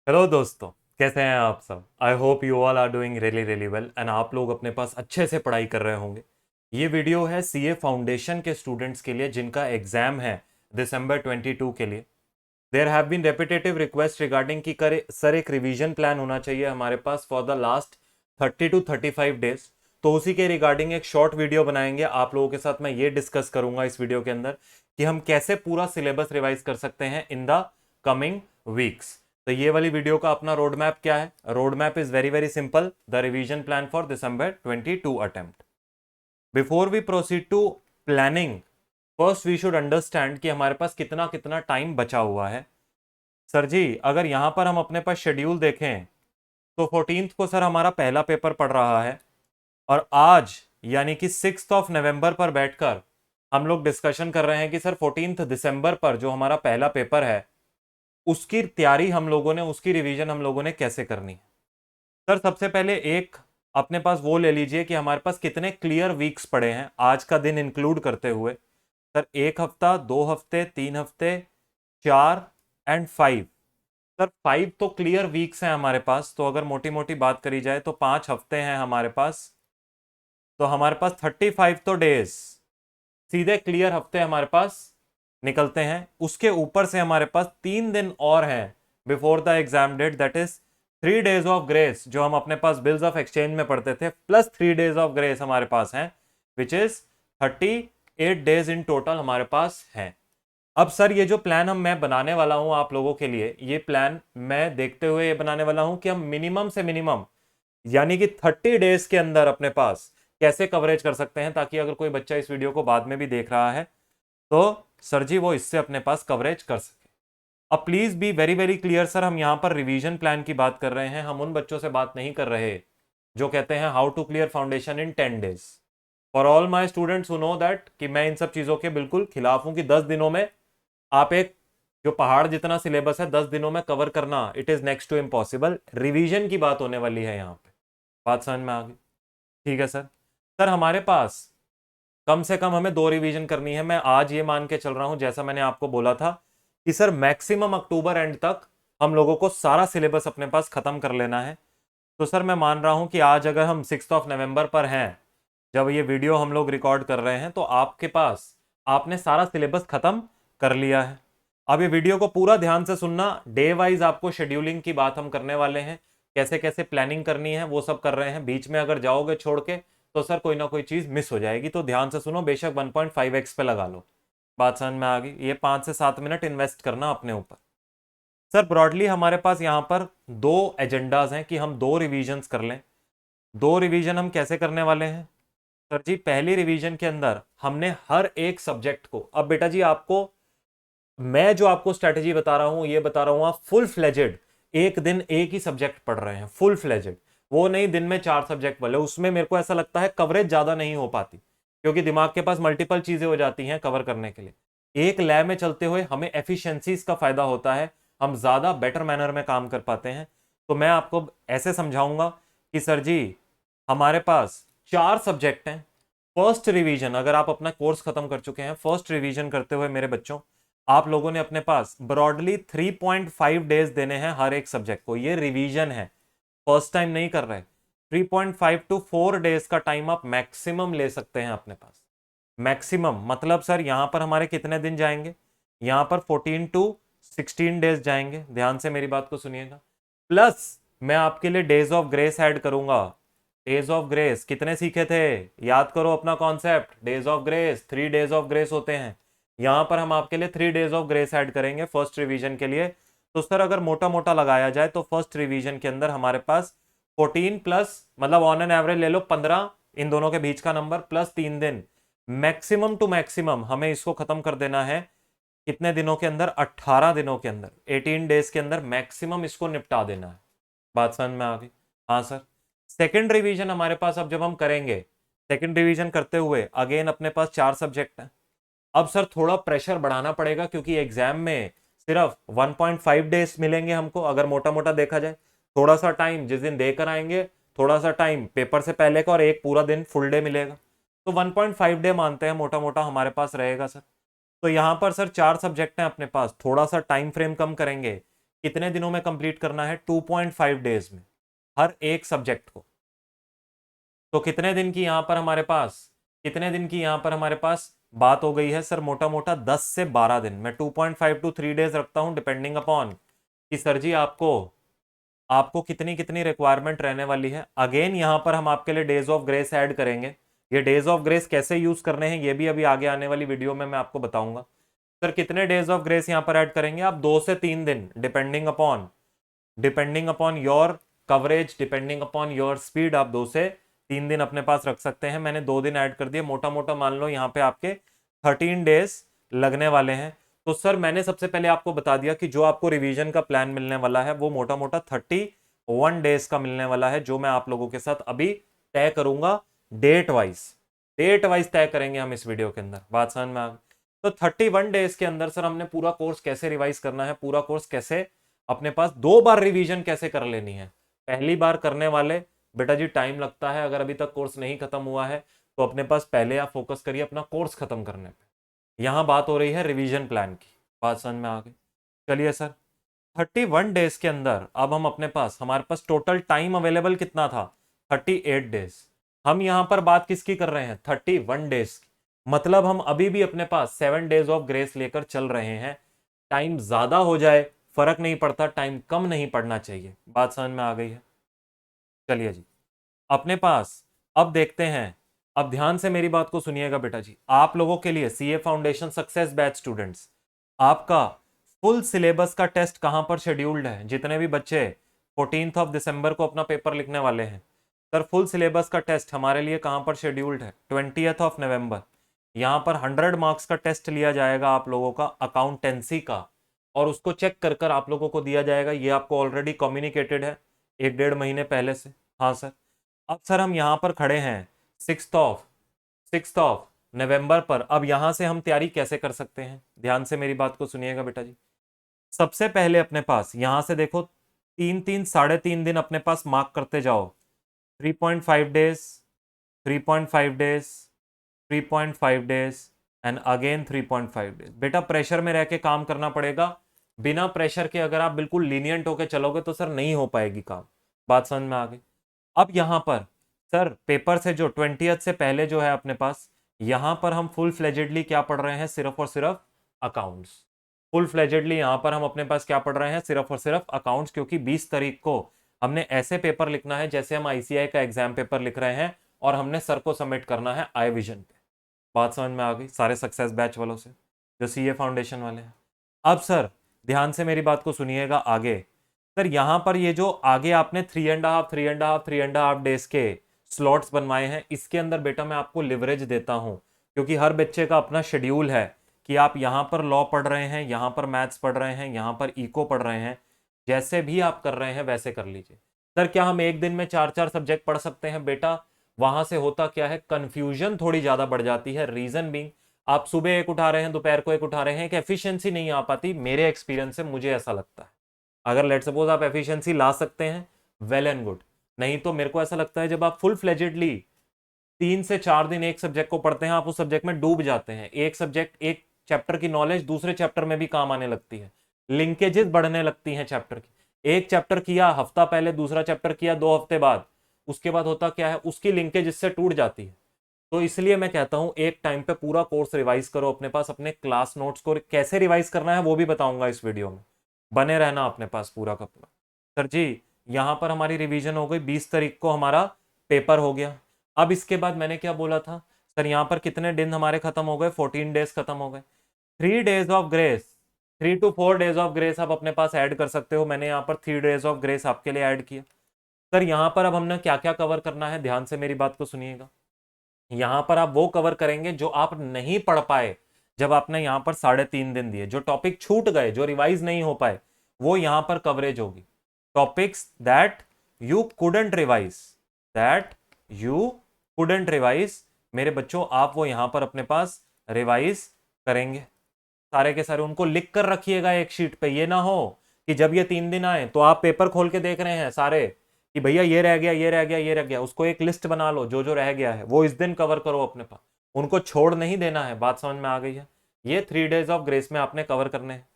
Hello दोस्तों, कैसे हैं आप सब। I hope you all are doing really really well and आप लोग अपने पास अच्छे से पढ़ाई कर रहे होंगे। ये वीडियो है सीए फाउंडेशन के स्टूडेंट्स के लिए जिनका एग्जाम है दिसंबर 22 के लिए। There have been repetitive request regarding कि करे सर एक रिवीजन प्लान होना चाहिए हमारे पास for the last 30 to 35 days. तो उसी के रिगार्डिंग एक शॉर्ट वीडियो बनाएंगे आप लोगों के साथ। मैं ये डिस्कस करूंगा इस वीडियो के अंदर कि हम कैसे पूरा सिलेबस रिवाइज कर सकते हैं इन द कमिंग वीक्स। तो ये वाली वीडियो का अपना रोड मैप क्या है? Road map is very very simple, the revision plan for December 22 attempt. Before we proceed to planning, first we should understand कि हमारे पास कितना कितना टाइम बचा हुआ है। सर जी, अगर यहां पर हम अपने पास शेड्यूल देखें तो 14th को सर हमारा पहला पेपर पड़ रहा है और आज यानी कि 6 नवंबर पर बैठकर हम लोग डिस्कशन कर रहे हैं कि सर 14 दिसंबर पर जो हमारा पहला पेपर है उसकी तैयारी हम लोगों ने, उसकी रिवीजन हम लोगों ने कैसे करनी है। सर सबसे पहले एक अपने पास वो ले लीजिए कि हमारे पास कितने क्लियर वीक्स पड़े हैं आज का दिन इंक्लूड करते हुए। सर 1 हफ्ता, 2 हफ्ते, 3 हफ्ते, 4 एंड 5। सर 5 तो क्लियर वीक्स हैं हमारे पास। तो अगर मोटी मोटी बात करी जाए तो 5 हफ्ते हैं हमारे पास। तो हमारे पास 35 तो डेज सीधे क्लियर हफ्ते हमारे पास निकलते हैं। उसके ऊपर से हमारे पास 3 दिन और हैं before the exam date, that is 3 days of grace जो हम अपने पास बिल्स ऑफ एक्सचेंज में पढ़ते थे, प्लस 3 डेज ऑफ ग्रेस हमारे पास हैं, which is 38 days in total हमारे पास हैं। अब सर ये जो प्लान मैं बनाने वाला हूं आप लोगों के लिए, ये प्लान मैं देखते हुए ये बनाने वाला हूं कि हम मिनिमम से मिनिमम यानी कि 30 डेज के अंदर अपने पास कैसे कवरेज कर सकते हैं, ताकि अगर कोई बच्चा इस वीडियो को बाद में भी देख रहा है तो सर जी वो इससे अपने पास कवरेज कर सके। अब please be very very clear sir, हम यहां पर रिवीजन प्लान की बात कर रहे हैं, हम उन बच्चों से बात नहीं कर रहे जो कहते हैं how to clear foundation in 10 days. For all my students who know that कि मैं इन सब चीजों के बिल्कुल खिलाफ हूं कि 10 दिनों में आप एक जो पहाड़ जितना सिलेबस है 10 दिनों में कवर करना, it is next to impossible. Revision की बात होने वाली है यहाँ पे। बात समझ में आ गई? ठीक है सर। सर हमारे पास कम से कम हमें 2 रिवीजन करनी है। मैं आज ये मान के चल रहा हूं, जैसा मैंने आपको बोला था कि सर मैक्सिमम अक्टूबर एंड तक हम लोगों को सारा सिलेबस अपने पास खत्म कर लेना है। तो सर मैं मान रहा हूं कि आज अगर हम 6 नवंबर पर हैं, जब ये वीडियो हम लोग रिकॉर्ड कर रहे हैं, तो आपके पास आपने सारा सिलेबस खत्म कर लिया है। अब ये वीडियो को पूरा ध्यान से सुनना, डे वाइज आपको शेड्यूलिंग की बात हम करने वाले हैं, कैसे कैसे प्लानिंग करनी है वो सब कर रहे हैं। बीच में अगर जाओगे छोड़ के तो सर कोई ना कोई चीज मिस हो जाएगी। तो ध्यान से सुनो, बेशक 1.5x पे लगा लो। बात समझ में आ गई? ये 5 से 7 मिनट इन्वेस्ट करना अपने ऊपर। सर ब्रॉडली हमारे पास यहाँ पर 2 एजेंडाज हैं कि हम 2 रिवीजन्स कर लें। 2 रिवीजन हम कैसे करने वाले हैं? सर जी पहली रिवीजन के अंदर हमने हर एक सब्जेक्ट को, अब बेटा जी आपको मैं जो आपको स्ट्रेटेजी बता रहा हूं ये बता रहा हूं, आप फुल फ्लेजेड एक दिन एक ही सब्जेक्ट पढ़ रहे हैं, फुल फ्लेजेड। वो नहीं दिन में 4 सब्जेक्ट वाले, उसमें मेरे को ऐसा लगता है कवरेज ज्यादा नहीं हो पाती, क्योंकि दिमाग के पास मल्टीपल चीजें हो जाती हैं कवर करने के लिए। एक लैब में चलते हुए हमें एफिशिएंसीज का फायदा होता है, हम ज्यादा बेटर मैनर में काम कर पाते हैं। तो मैं आपको ऐसे समझाऊंगा कि सर जी हमारे पास 4 सब्जेक्ट हैं। फर्स्ट रिवीजन, अगर आप अपना कोर्स खत्म कर चुके हैं, फर्स्ट रिवीजन करते हुए मेरे बच्चों, आप लोगों ने अपने पास ब्रॉडली 3.5 डेज देने हैं हर एक सब्जेक्ट को। ये रिवीजन है, फर्स्ट टाइम नहीं कर रहे। 3.5 to 4 डेज का टाइम आप मैक्सिमम ले सकते हैं अपने पास। मैक्सिमम मतलब सर यहां पर हमारे कितने दिन जाएंगे? यहां पर 14 to 16 डेज जाएंगे। ध्यान से मेरी बात को सुनिएगा। प्लस मैं आपके लिए डेज ऑफ ग्रेस ऐड करूंगा। डेज ऑफ ग्रेस कितने सीखे थे? याद करो अपना concept, days of grace 3 days of grace होते हैं। यहां पर हम आपके लिए 3 डेज ऑफ ग्रेस ऐड करेंगे फर्स्ट रिवीजन के लिए। तो सर अगर मोटा मोटा लगाया जाए तो फर्स्ट रिवीजन के अंदर हमारे पास 14 प्लस मतलब ऑन एन एवरेज ले लो 15, इन दोनों के बीच का नंबर, प्लस 3 दिन, मैक्सिमम टू मैक्सिमम हमें इसको खत्म कर देना है कितने दिनों के अंदर? 18 दिनों के अंदर, 18 डेज के अंदर मैक्सिमम इसको निपटा देना है। बात समझ में आ गई? हाँ सर। सेकेंड रिवीजन हमारे पास अब जब हम करेंगे, सेकेंड रिवीजन करते हुए अगेन अपने पास 4 सब्जेक्ट हैं। अब सर थोड़ा प्रेशर बढ़ाना पड़ेगा, क्योंकि एग्जाम में सिर्फ 1.5 डेज मिलेंगे हमको अगर मोटा मोटा देखा जाए। थोड़ा सा टाइम जिस दिन देकर आएंगे, थोड़ा सा टाइम पेपर से पहले का, और एक पूरा दिन फुल डे मिलेगा। तो 1.5 डे मानते हैं मोटा मोटा हमारे पास रहेगा सर। तो यहाँ पर सर 4 सब्जेक्ट हैं अपने पास, थोड़ा सा टाइम फ्रेम कम करेंगे, कितने दिनों में कंप्लीट करना है? 2.5 डेज में हर एक सब्जेक्ट को। तो कितने दिन की यहां पर हमारे पास, कितने दिन की यहां पर हमारे पास बात हो गई है सर? मोटा मोटा 10 से 12 दिन। मैं 2.5 to 3 डेज रखता हूं डिपेंडिंग अपॉन कि सर जी आपको आपको कितनी कितनी रिक्वायरमेंट रहने वाली है। अगेन यहां पर हम आपके लिए डेज ऑफ ग्रेस ऐड करेंगे। ये डेज ऑफ ग्रेस कैसे यूज करने हैं ये भी अभी आगे आने वाली वीडियो में मैं आपको बताऊंगा। सर कितने डेज ऑफ ग्रेस यहां पर ऐड करेंगे आप? 2 से 3 दिन, depending upon your coverage, depending upon your speed. आप 2 से 3 दिन अपने पास रख सकते हैं। मैंने 2 दिन ऐड कर दिए। मोटा मोटा मान लो यहाँ पे आपके 13 डेज लगने वाले हैं। तो सर मैंने सबसे पहले आपको बता दिया कि जो आपको रिवीजन का प्लान मिलने वाला है वो मोटा मोटा 31 डेज का मिलने वाला है, जो मैं आप लोगों के साथ अभी तय करूंगा। डेट वाइज तय करेंगे हम इस वीडियो के अंदर। बात समझ में आ गई? तो 31 डेज के अंदर सर हमने पूरा कोर्स कैसे रिवाइज करना है, पूरा कोर्स कैसे अपने पास 2 बार रिवीजन कैसे कर लेनी है। पहली बार करने वाले बेटा जी टाइम लगता है, अगर अभी तक कोर्स नहीं खत्म हुआ है तो अपने पास पहले आप फोकस करिए अपना कोर्स खत्म करने पे। यहां बात हो रही है रिवीजन प्लान की। बात समझ में आ गई? चलिए सर 31 डेज के अंदर अब हम अपने पास, हमारे पास टोटल टाइम अवेलेबल कितना था? 38 डेज। हम यहां पर बात किसकी कर रहे हैं? 31 डेज की। मतलब हम अभी भी अपने पास 7 डेज ऑफ ग्रेस लेकर चल रहे हैं। टाइम ज्यादा हो जाए फर्क नहीं पड़ता, टाइम कम नहीं पड़ना चाहिए। बात समझ में आ गई है? चलिए जी अपने पास अब देखते हैं। अब ध्यान से मेरी बात को सुनिएगा बेटा जी। आप लोगों के लिए CA foundation success batch students, आपका फुल सिलेबस का टेस्ट कहां पर शेड्यूल्ड है? जितने भी बच्चे 14 दिसंबर को अपना पेपर लिखने वाले हैं, सर फुल सिलेबस का टेस्ट हमारे लिए कहां पर शेड्यूल्ड है? 20 नवंबर। यहां पर 100 मार्क्स का टेस्ट लिया जाएगा आप लोगों का अकाउंटेंसी का, और उसको चेक कर कर आप लोगों को दिया जाएगा। ये आपको ऑलरेडी कम्युनिकेटेड है 1-1.5 महीने पहले से। हाँ सर। अब सर हम यहां पर खड़े हैं 6 नवंबर पर। अब यहां से हम तैयारी कैसे कर सकते हैं? ध्यान से मेरी बात को सुनिएगा बेटा जी। सबसे पहले अपने पास यहां से देखो 3-3 3.5 दिन अपने पास मार्क करते जाओ। 3.5 days, 3.5 days, 3.5 days and again 3.5 days. बेटा प्रेशर में रह के काम करना पड़ेगा। बिना प्रेशर के अगर आप बिल्कुल लीनियंट होके चलोगे तो सर नहीं हो पाएगी काम। बात समझ में आ गई? अब यहां पर सर पेपर से जो 20 से पहले जो है अपने पास, यहां पर हम फुल फ्लेजेडली क्या पढ़ रहे हैं? सिर्फ और सिर्फ अकाउंट्स। फुल फ्लेजेडली यहां पर हम अपने पास क्या पढ़ रहे हैं? सिर्फ और सिर्फ अकाउंट्स। क्योंकि 20 तारीख को हमने ऐसे पेपर लिखना है जैसे हम आईसीआई का एग्जाम पेपर लिख रहे हैं, और हमने सर को सबमिट करना है आई विजन पे। बात समझ में आ गई सारे सक्सेस बैच वालों से, जो सीए फाउंडेशन वाले हैं। अब सर ध्यान से मेरी बात को सुनिएगा आगे। सर यहां पर ये जो आगे आपने 3.5 डेज के स्लॉट्स बनवाए हैं, इसके अंदर बेटा मैं आपको लिवरेज देता हूं, क्योंकि हर बच्चे का अपना शेड्यूल है कि आप यहां पर लॉ पढ़ रहे हैं, यहां पर मैथ्स पढ़ रहे हैं, यहां पर इको पढ़ रहे हैं। जैसे भी आप कर रहे हैं वैसे कर लीजिए। सर क्या हम एक दिन में 4-4 सब्जेक्ट पढ़ सकते हैं? बेटा वहां से होता क्या है, कंफ्यूजन थोड़ी ज्यादा बढ़ जाती है। रीजन बीइंग आप सुबह एक उठा रहे हैं, दोपहर को एक उठा रहे हैं, एक एफिशिएंसी नहीं आ पाती। मेरे एक्सपीरियंस से मुझे ऐसा लगता है। अगर लेट सपोज आप एफिशिएंसी ला सकते हैं, वेल एंड गुड। नहीं तो मेरे को ऐसा लगता है जब आप फुल फ्लेजेडली 3 से 4 दिन एक सब्जेक्ट को पढ़ते हैं, आप उस सब्जेक्ट में डूब जाते हैं। एक सब्जेक्ट, एक चैप्टर की नॉलेज दूसरे चैप्टर में भी काम आने लगती है, लिंकेजेस बढ़ने लगती हैं चैप्टर की। एक चैप्टर किया हफ्ता पहले, दूसरा चैप्टर किया 2 हफ्ते बाद, उसके बाद होता क्या है, उसकी लिंकेज इससे टूट जाती है। तो इसलिए मैं कहता हूं एक टाइम पे पूरा कोर्स रिवाइज करो अपने पास। अपने क्लास नोट्स को कैसे रिवाइज करना है वो भी बताऊंगा इस वीडियो में। बने रहना अपने पास पूरा का पूरा। सर जी यहां पर हमारी रिवीजन हो गई, 20 तारीख को हमारा पेपर हो गया। अब इसके बाद मैंने क्या बोला था सर? यहां पर कितने दिन हमारे खत्म हो गए? 14 डेज खत्म हो गए। 3 days of grace, 3 to 4 days of grace आप अपने पास ऐड कर सकते हो। मैंने यहाँ पर 3 डेज ऑफ ग्रेस आपके लिए ऐड किया। सर यहाँ पर अब हमने क्या क्या कवर करना है? ध्यान से मेरी बात को सुनिएगा। यहां पर आप वो कवर करेंगे जो आप नहीं पढ़ पाए जब आपने यहां पर 3.5 दिन दिए। जो टॉपिक छूट गए, जो रिवाइज नहीं हो पाए, वो यहां पर कवरेज होगी। Topics that you couldn't revise, that you couldn't revise, मेरे बच्चों आप वो यहां पर अपने पास रिवाइज करेंगे। सारे के सारे उनको लिख कर रखिएगा एक शीट पे। ये ना हो कि जब ये 3 दिन आए तो आप पेपर खोल के देख रहे हैं सारे कि भैया ये रह गया, ये रह गया, ये रह गया। उसको एक लिस्ट बना लो, जो जो रह गया है वो इस दिन कवर करो अपने पास। उनको छोड़ नहीं देना है। बात समझ में आ गई है? ये 3 डेज ऑफ ग्रेस में आपने कवर करने हैं।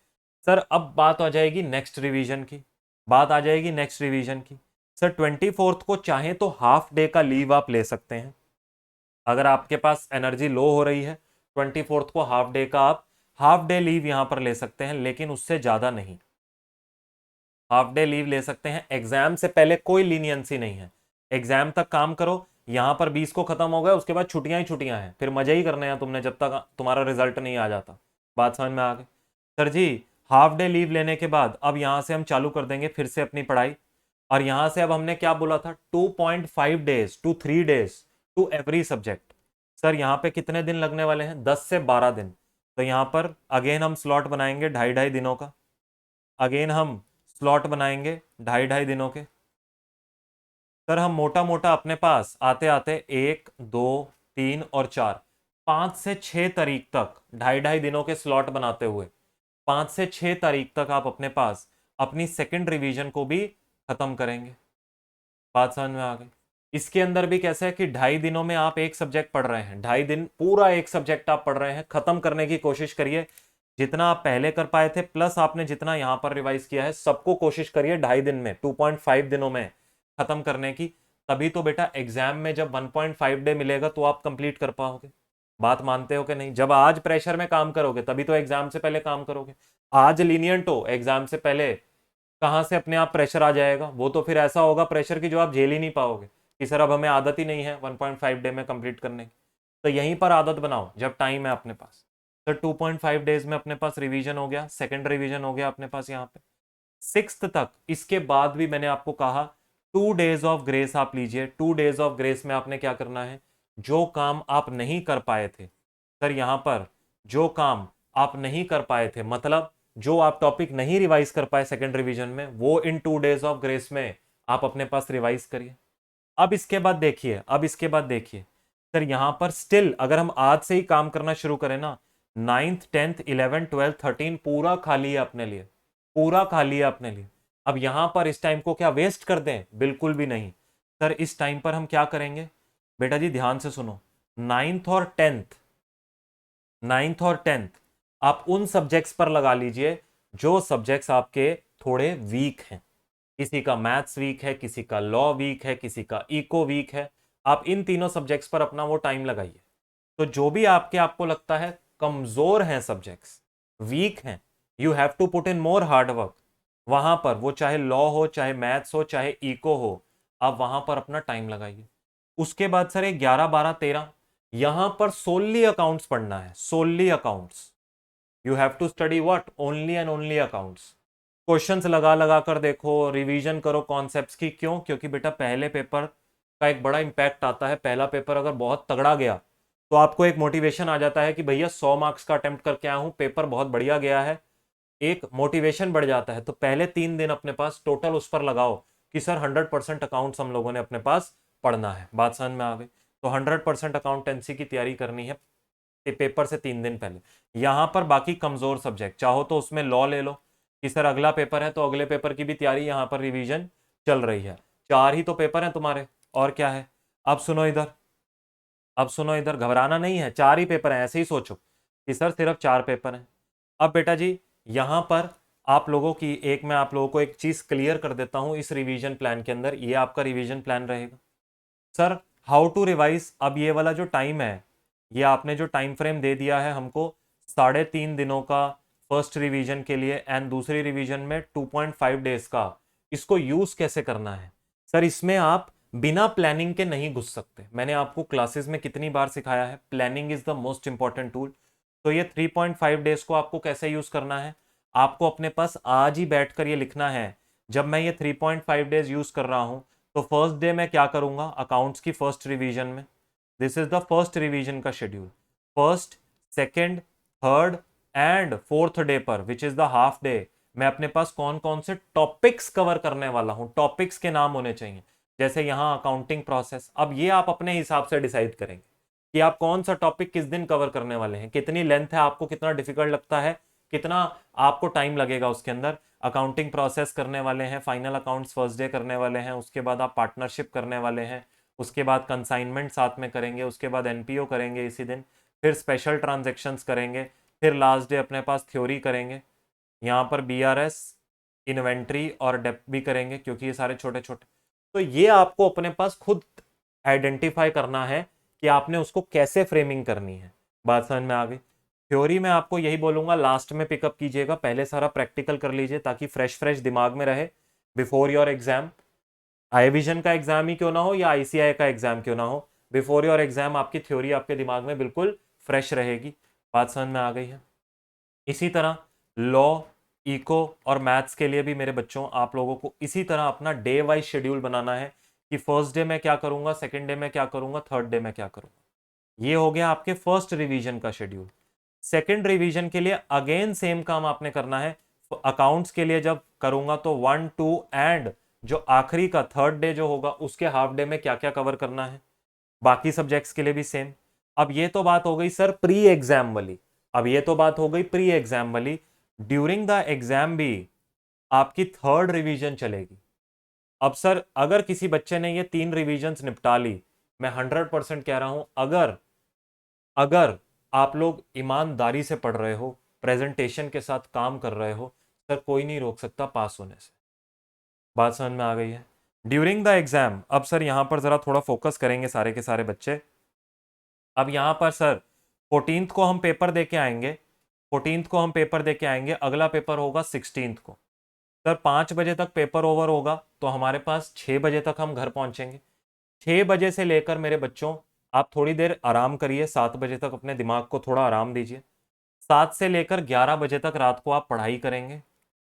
सर अब बात आ जाएगी नेक्स्ट रिवीजन की, बात आ जाएगी नेक्स्ट रिवीजन की। सर 24th को चाहे तो हाफ डे का लीव आप ले सकते हैं, अगर आपके पास एनर्जी लो हो रही है 24th को हाफ डे का आप हाफ डे लीव यहां पर ले सकते हैं, लेकिन उससे ज्यादा नहीं। हाफ डे लीव ले सकते हैं, एग्जाम से पहले कोई लीनियंसी नहीं है, एग्जाम तक काम करो। यहां पर 20 को खत्म हो गया, उसके बाद छुट्टियां ही छुट्टियां हैं, फिर मजे ही करने हैं तुमने जब तक तुम्हारा रिजल्ट नहीं आ जाता। बात समझ में आ गई? सर जी हाफ डे लीव लेने के बाद अब यहां से हम चालू कर देंगे फिर से अपनी पढ़ाई। और यहां से अब हमने क्या बोला था, 2.5 days to 3 days to every subject. Sir यहां पे कितने दिन लगने वाले हैं, 10 से 12 दिन। तो यहां पर अगेन हम स्लॉट बनाएंगे ढाई ढाई दिनों का, अगेन हम स्लॉट बनाएंगे ढाई ढाई दिनों के। सर हम मोटा मोटा अपने पास आते आते 1 2 3 और 4 5 से 6 तारीख तक ढाई ढाई दिनों के स्लॉट बनाते हुए 5 से 6 तारीख तक आप अपने पास अपनी सेकंड रिवीजन को भी खत्म करेंगे। बात समझ में आ गई? इसके अंदर भी कैसे है कि ढाई दिनों में आप एक सब्जेक्ट पढ़ रहे हैं, ढाई दिन पूरा एक सब्जेक्ट आप पढ़ रहे हैं, खत्म करने की कोशिश करिए। जितना आप पहले कर पाए थे प्लस आपने जितना यहां पर रिवाइज किया है सबको कोशिश करिए ढाई दिन में 2.5 दिनों में खत्म करने की। तभी तो बेटा एग्जाम में जब 1.5 डे मिलेगा तो आप कंप्लीट कर पाओगे। बात मानते हो कि नहीं? जब आज प्रेशर में काम करोगे तभी तो एग्जाम से पहले काम करोगे। आज लीनियंट हो, एग्जाम से पहले कहां से अपने आप प्रेशर आ जाएगा? वो तो फिर ऐसा होगा प्रेशर की जो आप झेल ही नहीं पाओगे कि सर अब हमें आदत ही नहीं है 1.5 डे में कंप्लीट करने की। तो यहीं पर आदत बनाओ जब टाइम है अपने पास। सर 2.5 डेज में अपने पास रिवीजन हो गया, सेकंड रिवीजन हो गया अपने पास यहाँ पे 6th तक। इसके बाद भी मैंने आपको कहा 2 डेज ऑफ ग्रेस आप लीजिए। 2 डेज ऑफ ग्रेस में आपने क्या करना है, जो काम आप नहीं कर पाए थे, सर यहां पर जो काम आप नहीं कर पाए थे मतलब जो आप टॉपिक नहीं रिवाइज कर पाए सेकंड रिवीजन में, वो इन 2 डेज ऑफ ग्रेस में आप अपने पास रिवाइज करिए। अब इसके बाद देखिए, अब इसके बाद देखिए सर यहां पर स्टिल अगर हम आज से ही काम करना शुरू करें ना, 9th 10th 11th 12th 13 पूरा खाली है अपने लिए, पूरा खाली है अपने लिए। अब यहां पर इस टाइम को क्या वेस्ट कर दें? बिल्कुल भी नहीं। सर इस टाइम पर हम क्या करेंगे, बेटा जी ध्यान से सुनो, नाइन्थ और टेंथ, नाइन्थ और टेंथ आप उन सब्जेक्ट्स पर लगा लीजिए जो सब्जेक्ट्स आपके थोड़े वीक हैं। किसी का मैथ्स वीक है, किसी का लॉ वीक है, किसी का इको वीक है। आप इन तीनों सब्जेक्ट्स पर अपना वो टाइम लगाइए। तो जो भी आपको लगता है कमजोर हैं सब्जेक्ट्स, वीक हैं, you have to put in more hard work. वहां पर वो चाहे लॉ हो, चाहे मैथ्स हो, चाहे इको हो, आप वहां पर अपना टाइम लगाइए। उसके बाद सर 11 12 13 यहां पर सोनली अकाउंट्स पढ़ना है, so only accounts. You have to study what, only and only accounts. Questions लगा लगा कर देखो, रिवीजन करो कॉन्सेप्ट्स की। क्यों? क्योंकि बेटा पहले पेपर का एक बड़ा इंपैक्ट आता है। पहला पेपर अगर बहुत तगड़ा गया तो आपको एक मोटिवेशन आ जाता है कि भैया 100 मार्क्स का अटेम्प्ट करके आया हूं, पेपर बहुत बढ़िया गया है, एक मोटिवेशन बढ़ जाता है। तो पहले 3 दिन अपने पास टोटल उस पर लगाओ कि सर 100% अकाउंट्स हम लोगों ने अपने पास पढ़ना है। बात समझ में आ गई? तो 100% अकाउंटेंसी की तैयारी करनी है पेपर से 3 दिन पहले। यहां पर बाकी कमजोर सब्जेक्ट चाहो तो उसमें लॉ ले लो कि सर अगला पेपर है तो अगले पेपर की भी तैयारी यहां पर रिवीजन चल रही है। 4 ही तो पेपर हैं तुम्हारे, और क्या है? अब सुनो इधर, अब सुनो इधर, घबराना नहीं है, 4 ही पेपर हैं, ऐसे ही सोचो कि सर सिर्फ 4 पेपर हैं। अब बेटा जी यहां पर आप लोगों की एक मैं आप लोगों को एक चीज क्लियर कर देता हूं इस रिवीजन प्लान के अंदर, ये आपका रिवीजन प्लान रहेगा। सर हाउ टू रिवाइज, अब ये वाला जो टाइम है, ये आपने जो टाइम फ्रेम दे दिया है हमको 3.5 दिनों का फर्स्ट रिवीजन के लिए एंड दूसरी रिवीजन में 2.5 डेज का, इसको यूज कैसे करना है? सर इसमें आप बिना प्लानिंग के नहीं घुस सकते। मैंने आपको क्लासेस में कितनी बार सिखाया है, planning is the most important tool. तो ये 3.5 डेज को आपको कैसे यूज करना है, आपको अपने पास आज ही बैठकर ये लिखना है। जब मैं ये 3.5 डेज यूज कर रहा हूं तो फर्स्ट डे मैं क्या करूंगा, अकाउंट्स की फर्स्ट रिवीजन में, this is the first revision का schedule. First, second, third and fourth day पर which is the half day, मैं अपने पास कौन कौन से टॉपिक्स कवर करने वाला हूं, टॉपिक्स के नाम होने चाहिए। जैसे यहां अकाउंटिंग प्रोसेस, अब ये आप अपने हिसाब से डिसाइड करेंगे कि आप कौन सा टॉपिक किस दिन कवर करने वाले हैं, कितनी लेंथ है, आपको कितना डिफिकल्ट लगता है, कितना आपको टाइम लगेगा उसके अंदर। अकाउंटिंग प्रोसेस करने वाले हैं, फाइनल अकाउंट्स फर्स्ट डे करने वाले हैं, उसके बाद आप पार्टनरशिप करने वाले हैं, उसके बाद कंसाइनमेंट साथ में करेंगे, उसके बाद एनपीओ करेंगे इसी दिन, फिर स्पेशल ट्रांजेक्शन्स करेंगे, फिर लास्ट डे अपने पास थ्योरी करेंगे। यहाँ पर BRS, इन्वेंट्री और डेप्थ भी करेंगे क्योंकि ये सारे छोटे छोटे। तो ये आपको अपने पास खुद आइडेंटिफाई करना है कि आपने उसको कैसे फ्रेमिंग करनी है। बात समझ में आ गई। थ्योरी में आपको यही बोलूंगा, लास्ट में पिकअप कीजिएगा, पहले सारा प्रैक्टिकल कर लीजिए ताकि फ्रेश फ्रेश दिमाग में रहे before your exam. Eye vision का एग्जाम ही क्यों ना हो या ICI का एग्जाम क्यों ना हो, बिफोर योर एग्जाम आपकी थ्योरी आपके दिमाग में बिल्कुल फ्रेश रहेगी। बात समझ में आ गई है। इसी तरह लॉ, इको और मैथ्स के लिए भी मेरे बच्चों आप लोगों को इसी तरह अपना डे वाइज शेड्यूल बनाना है कि फर्स्ट डे में क्या करूंगा, सेकंड डे में क्या करूंगा, थर्ड डे में क्या करूंगा। ये हो गया आपके फर्स्ट रिवीजन का शेड्यूल। सेकंड रिवीजन के लिए अगेन सेम काम आपने करना है। अकाउंट्स के लिए जब करूंगा तो 1, 2 एंड जो आखिरी का थर्ड डे जो होगा उसके हाफ डे में क्या क्या कवर करना है, बाकी सब्जेक्ट्स के लिए भी सेम। अब ये तो बात हो गई सर प्री एग्जाम वाली। अब ये तो बात हो गई प्री एग्जाम वाली। ड्यूरिंग द एग्जाम भी आपकी थर्ड रिवीजन चलेगी। अब सर अगर किसी बच्चे ने ये 3 रिवीजन्स निपटा ली, मैं 100% कह रहा हूं, अगर अगर आप लोग ईमानदारी से पढ़ रहे हो, प्रेजेंटेशन के साथ काम कर रहे हो, सर कोई नहीं रोक सकता पास होने से। बात समझ में आ गई है। ड्यूरिंग द एग्जाम अब सर यहां पर जरा थोड़ा फोकस करेंगे सारे के सारे बच्चे। अब यहां पर सर 14th को हम पेपर दे के आएंगे, 14th को हम पेपर दे के आएंगे, अगला पेपर होगा 16th को। सर 5 बजे तक पेपर ओवर होगा तो हमारे पास 6 बजे तक हम घर पहुंचेंगे। 6 बजे से लेकर मेरे बच्चों आप थोड़ी देर आराम करिए, 7 बजे तक अपने दिमाग को थोड़ा आराम दीजिए। 7 से लेकर 11 बजे तक रात को आप पढ़ाई करेंगे।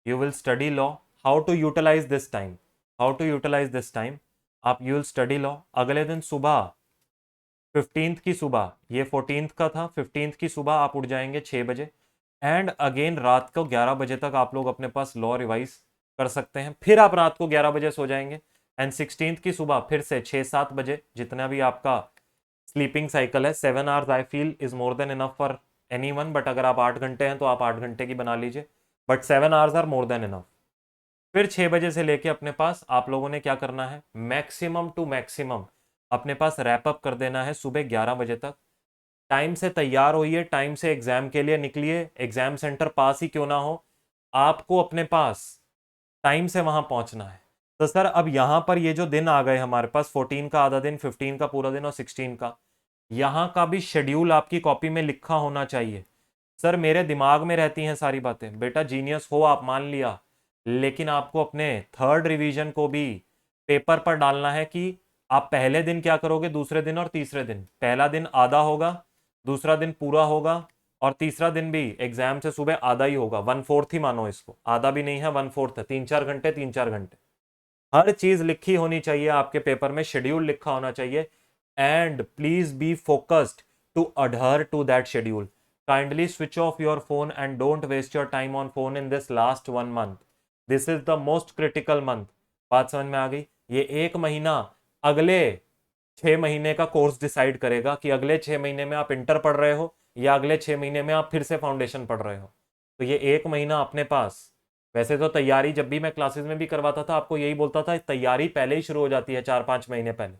You will study law, how to utilize this time, how to utilize this time. आप यू विल स्टडी लॉ। अगले दिन सुबह 15th की सुबह, ये 14th का था, 15th की सुबह आप उठ जाएंगे 6 बजे एंड अगेन रात को 11 बजे तक आप लोग अपने पास लॉ रिवाइज कर सकते हैं। फिर आप रात को 11 बजे सो जाएंगे एंड 16th की सुबह फिर से 6-7 बजे, जितना भी आपका स्लीपिंग साइकिल है। 7 hours I feel is more than enough for anyone, but अगर आप 8 घंटे हैं तो आप 8 घंटे की बना लीजिए, but 7 hours are more than enough. फिर 6 बजे से लेके अपने पास आप लोगों ने क्या करना है, मैक्सिमम टू मैक्सिमम अपने पास रैप अप कर देना है सुबह 11 बजे तक। टाइम से तैयार होइए, टाइम से एग्जाम के लिए निकलिए, एग्जाम सेंटर पास ही क्यों ना हो, आपको अपने पास टाइम से वहां पहुंचना है। तो सर अब यहां पर ये जो दिन आ गए हमारे पास, 14 का आधा दिन, 15 का पूरा दिन और 16 का, यहां का भी शेड्यूल आपकी कॉपी में लिखा होना चाहिए। सर मेरे दिमाग में रहती हैं सारी बातें, बेटा जीनियस हो आप मान लिया, लेकिन आपको अपने थर्ड रिवीजन को भी पेपर पर डालना है कि आप पहले दिन क्या करोगे, दूसरे दिन और तीसरे दिन। पहला दिन आधा होगा, दूसरा दिन पूरा होगा और तीसरा दिन भी एग्जाम से सुबह आधा ही होगा, 1/4 ही मानो इसको, आधा भी नहीं है 1/4 है, 3-4 घंटे 3-4 घंटे। हर चीज लिखी होनी चाहिए आपके पेपर में, शेड्यूल लिखा होना चाहिए and please be focused to adhere to that schedule. Kindly switch off your phone and don't waste your time on phone in this last 1 month। This is the most critical month. बात समझ में आ गई। ये 1 महीना अगले 6 महीने का कोर्स डिसाइड करेगा कि अगले 6 महीने में आप इंटर पढ़ रहे हो या अगले 6 महीने में आप फिर से फाउंडेशन पढ़ रहे हो। तो ये 1 महीना अपने पास, वैसे तो तैयारी जब भी मैं क्लासेस में भी करवाता था आपको यही बोलता था, तैयारी पहले ही शुरू हो जाती है 4-5 महीने पहले,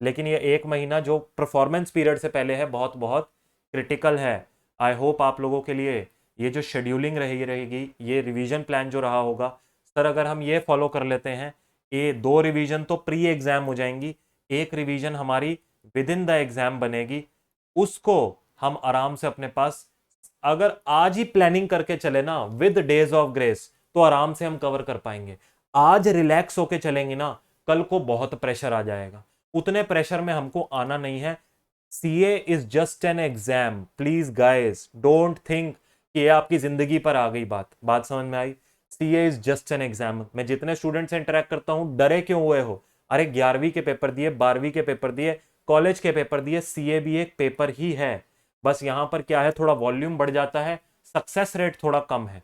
लेकिन ये 1 महीना जो परफॉर्मेंस पीरियड से पहले है बहुत बहुत क्रिटिकल है। आई होप आप लोगों के लिए ये जो शेड्यूलिंग रहेगी, ये रिवीजन प्लान जो रहा होगा, सर अगर हम ये फॉलो कर लेते हैं, ये 2 रिवीजन तो प्री एग्जाम हो जाएंगी, एक रिवीजन हमारी विद इन द एग्जाम बनेगी, उसको हम आराम से अपने पास अगर आज ही प्लानिंग करके चले ना विद डेज ऑफ ग्रेस, तो आराम से हम कवर कर पाएंगे। आज रिलैक्स होके चलेंगे ना, कल को बहुत प्रेशर आ जाएगा, उतने प्रेशर में हमको आना नहीं है। CA is just an exam, please guys don't think कि ये आपकी जिंदगी पर आ गई बात। बात समझ में आई। CA is just an exam. मैं जितने स्टूडेंट से इंटरेक्ट करता हूं, डरे क्यों हुए हो, अरे 11वीं के पेपर दिए, 12वीं के पेपर दिए, कॉलेज के पेपर दिए, सीए भी एक पेपर ही है। बस यहां पर क्या है, थोड़ा वॉल्यूम बढ़ जाता है, सक्सेस रेट थोड़ा कम है,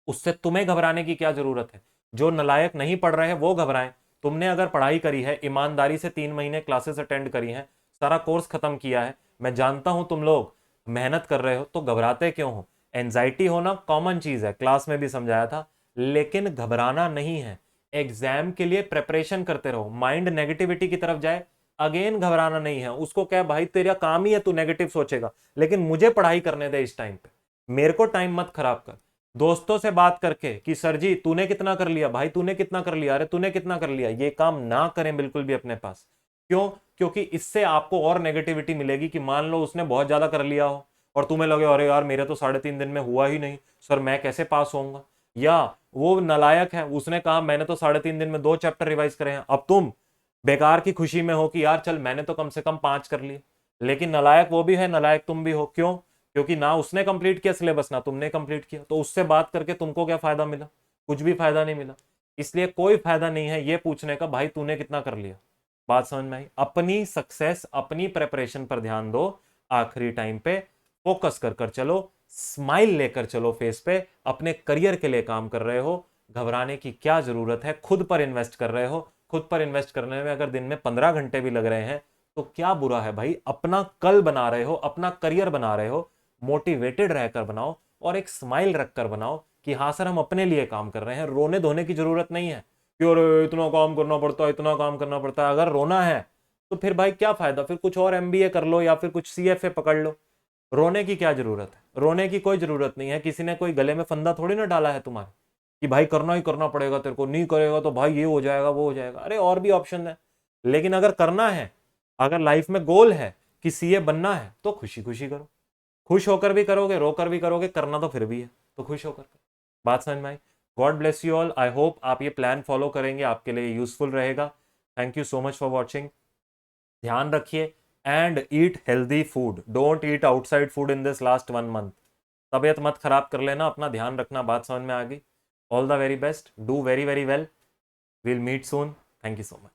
उससे तुम्हें घबराने की क्या जरूरत है। जो नलायक नहीं पढ़ रहे हैं वो घबराएं। तुमने अगर पढ़ाई करी है, ईमानदारी से 3 महीने क्लासेस अटेंड करी हैं, सारा कोर्स खत्म किया है, मैं जानता हूं तुम लोग मेहनत कर रहे हो, तो घबराते क्यों हो। एंजाइटी होना कॉमन चीज है, क्लास में भी समझाया था, लेकिन घबराना नहीं है। एग्जाम के लिए प्रेपरेशन करते रहो, माइंड नेगेटिविटी की तरफ जाए, अगेन घबराना नहीं है। उसको क्या भाई, तेरा काम ही है तू नेगेटिव सोचेगा, लेकिन मुझे पढ़ाई करने दे इस टाइम पे, मेरे को टाइम मत खराब कर। दोस्तों से बात करके कि सर जी तूने कितना कर लिया, भाई तूने कितना कर लिया, अरे तूने कितना कर लिया, ये काम ना करें बिल्कुल भी अपने पास। क्यों? क्योंकि इससे आपको और नेगेटिविटी मिलेगी कि मान लो उसने बहुत ज्यादा कर लिया हो और तुम्हें लगे अरे यार मेरे तो 3.5 दिन में हुआ ही नहीं, सर मैं कैसे पास होऊंगा। या वो नालायक है, उसने कहा मैंने तो 3.5 दिन में 2 चैप्टर रिवाइज करे हैं, अब तुम बेकार की खुशी में हो कि यार चल मैंने तो कम से कम 5 कर लिए। लेकिन नालायक वो भी है, नालायक तुम भी हो। क्यों? क्योंकि ना उसने कंप्लीट किया सिलेबस, ना तुमने कंप्लीट किया, तो उससे बात करके तुमको क्या फायदा मिला? कुछ भी फायदा नहीं मिला। इसलिए कोई फायदा नहीं है ये पूछने का भाई तूने कितना कर लिया। बात समझ में आई? अपनी सक्सेस, अपनी प्रेपरेशन पर ध्यान दो, आखिरी टाइम पे फोकस कर कर चलो, स्माइल लेकर चलो फेस पे, अपने करियर के लिए काम कर रहे हो, घबराने की क्या जरूरत है, खुद पर इन्वेस्ट कर रहे हो। खुद पर इन्वेस्ट करने में अगर दिन में 15 घंटे भी लग रहे हैं तो क्या बुरा है भाई, अपना कल बना रहे हो, अपना करियर बना रहे हो, मोटिवेटेड रहकर बनाओ और एक स्माइल रखकर बनाओ कि हाँ सर हम अपने लिए काम कर रहे हैं। रोने धोने की जरूरत नहीं है कि अरे इतना काम करना पड़ता है, इतना काम करना पड़ता है। अगर रोना है तो फिर भाई क्या फायदा, फिर कुछ और एमबीए कर लो या फिर कुछ सीएफए पकड़ लो। रोने की क्या जरूरत है? रोने की कोई जरूरत नहीं है। किसी ने कोई गले में फंदा थोड़ी ना डाला है तुम्हारे कि भाई करना ही करना पड़ेगा, तेरे को नहीं करेगा तो भाई ये हो जाएगा वो हो जाएगा। अरे और भी ऑप्शन है। लेकिन अगर करना है, अगर लाइफ में गोल है कि सीए बनना है तो खुशी खुशी करो। खुश होकर भी करोगे, रोकर भी करोगे, करना तो फिर भी है, तो खुश होकर करो। बात समझ में आई? God bless you all. I hope आप ये प्लान फॉलो करेंगे, आपके लिए यूजफुल रहेगा। Thank you so much for watching. ध्यान रखिए and eat healthy food, don't eat outside food in this last 1 month. तबीयत मत खराब कर लेना, अपना ध्यान रखना। बात समझ में आ गई? All the very best, do very very well, will meet soon. Thank you so much.